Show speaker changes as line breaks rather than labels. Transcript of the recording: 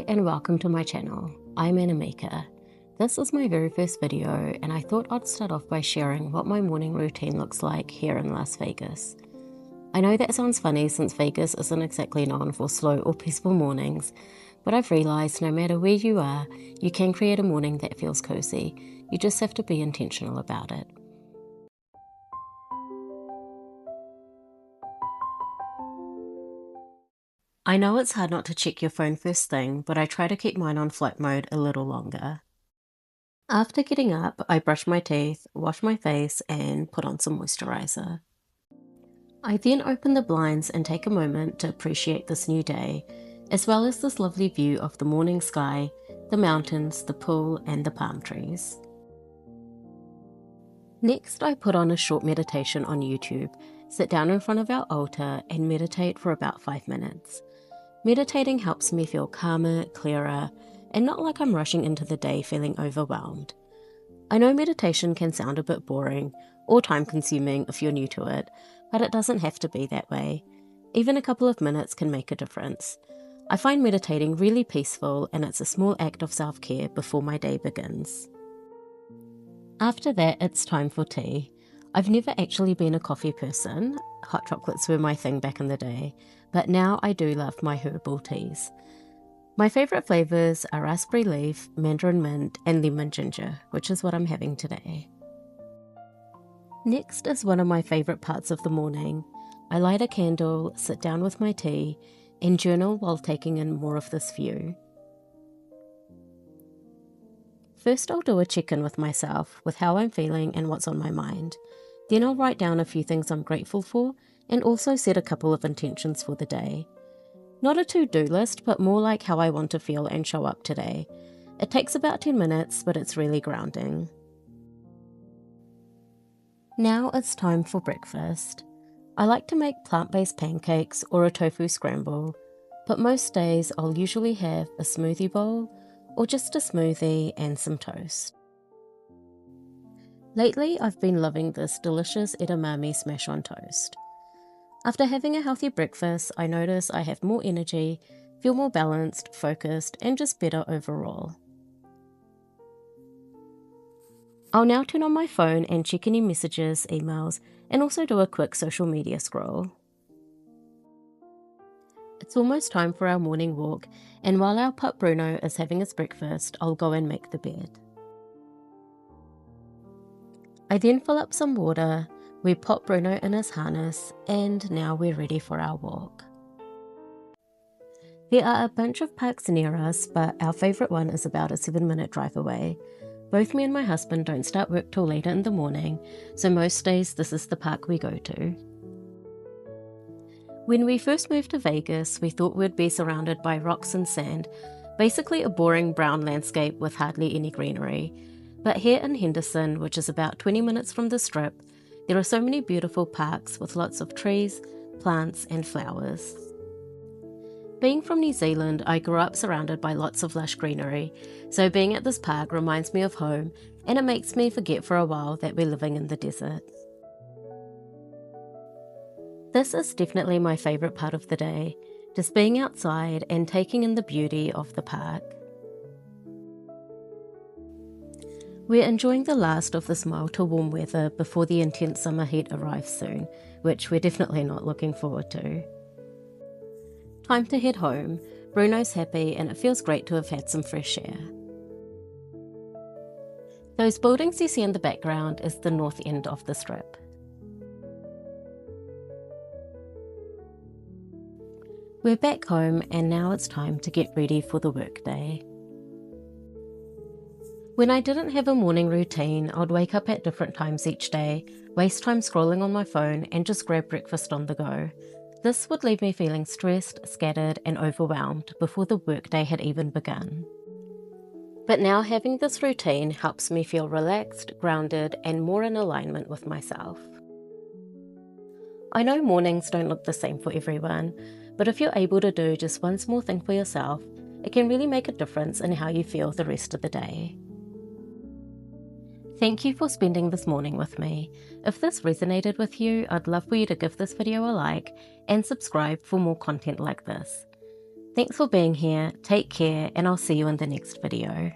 Hi and welcome to my channel. I'm Anna Maker. This is my very first video and I thought I'd start off by sharing what my morning routine looks like here in Las Vegas. I know that sounds funny since Vegas isn't exactly known for slow or peaceful mornings, but I've realised no matter where you are, you can create a morning that feels cozy. You just have to be intentional about it. I know it's hard not to check your phone first thing, but I try to keep mine on flight mode a little longer. After getting up, I brush my teeth, wash my face, and put on some moisturizer. I then open the blinds and take a moment to appreciate this new day, as well as this lovely view of the morning sky, the mountains, the pool, and the palm trees. Next, I put on a short meditation on YouTube, sit down in front of our altar, and meditate for about 5 minutes. Meditating helps me feel calmer, clearer, and not like I'm rushing into the day feeling overwhelmed. I know meditation can sound a bit boring or time-consuming if you're new to it, but it doesn't have to be that way. Even a couple of minutes can make a difference. I find meditating really peaceful, and it's a small act of self-care before my day begins. After that, it's time for tea. I've never actually been a coffee person. Hot chocolates were my thing back in the day, but now I do love my herbal teas. My favourite flavours are raspberry leaf, mandarin mint, and lemon ginger, which is what I'm having today. Next is one of my favourite parts of the morning. I light a candle, sit down with my tea, and journal while taking in more of this view. First, I'll do a check-in with myself, with how I'm feeling and what's on my mind. Then I'll write down a few things I'm grateful for, and also set a couple of intentions for the day. Not a to-do list, but more like how I want to feel and show up today. It takes about 10 minutes, but it's really grounding. Now it's time for breakfast. I like to make plant-based pancakes or a tofu scramble, but most days I'll usually have a smoothie bowl or just a smoothie and some toast. Lately, I've been loving this delicious edamame smash on toast. After having a healthy breakfast, I notice I have more energy, feel more balanced, focused, and just better overall. I'll now turn on my phone and check any messages, emails, and also do a quick social media scroll. It's almost time for our morning walk, and while our pup Bruno is having his breakfast, I'll go and make the bed. I then fill up some water, we pop Bruno in his harness, and now we're ready for our walk. There are a bunch of parks near us, but our favourite one is about a 7-minute drive away. Both me and my husband don't start work till later in the morning, so most days this is the park we go to. When we first moved to Vegas, we thought we'd be surrounded by rocks and sand, basically a boring brown landscape with hardly any greenery. But here in Henderson, which is about 20 minutes from the Strip, there are so many beautiful parks with lots of trees, plants, and flowers. Being from New Zealand, I grew up surrounded by lots of lush greenery, so being at this park reminds me of home, and it makes me forget for a while that we're living in the desert. This is definitely my favourite part of the day, just being outside and taking in the beauty of the park. We're enjoying the last of this mild to warm weather before the intense summer heat arrives soon, which we're definitely not looking forward to. Time to head home. Bruno's happy and it feels great to have had some fresh air. Those buildings you see in the background is the north end of the Strip. We're back home and now it's time to get ready for the workday. When I didn't have a morning routine, I'd wake up at different times each day, waste time scrolling on my phone, and just grab breakfast on the go. This would leave me feeling stressed, scattered, and overwhelmed before the workday had even begun. But now having this routine helps me feel relaxed, grounded, and more in alignment with myself. I know mornings don't look the same for everyone, but if you're able to do just one small thing for yourself, it can really make a difference in how you feel the rest of the day. Thank you for spending this morning with me. If this resonated with you, I'd love for you to give this video a like and subscribe for more content like this. Thanks for being here, take care, and I'll see you in the next video.